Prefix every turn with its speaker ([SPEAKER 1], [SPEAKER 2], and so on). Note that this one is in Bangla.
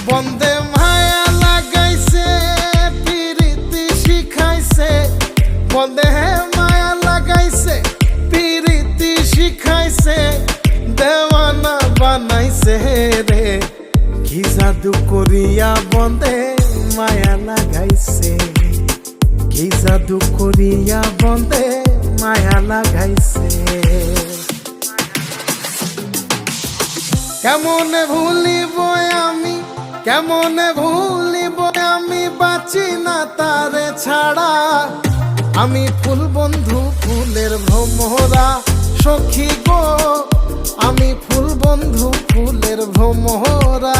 [SPEAKER 1] বন্দে মায়া লাগাইছে পিরিতি শিখাইছে, বন্দে মায়া লাগাইছে পিরিতি শিখাইছে, দেওয়ানা বানাইছে রে। কি জাদু করিয়া বন্দে মায়া লাগাইছে, কি জাদু করিয়া বন্দে মায়া লাগাইছে। কেমনে ভুলিব আমি, কেমনে ভুলিব আমি, বাঁচি না তারে ছাড়া। আমি ফুল বন্ধু ফুলের ভ্রমরা সখী গো, আমি ফুল বন্ধু ফুলের ভ্রমরা।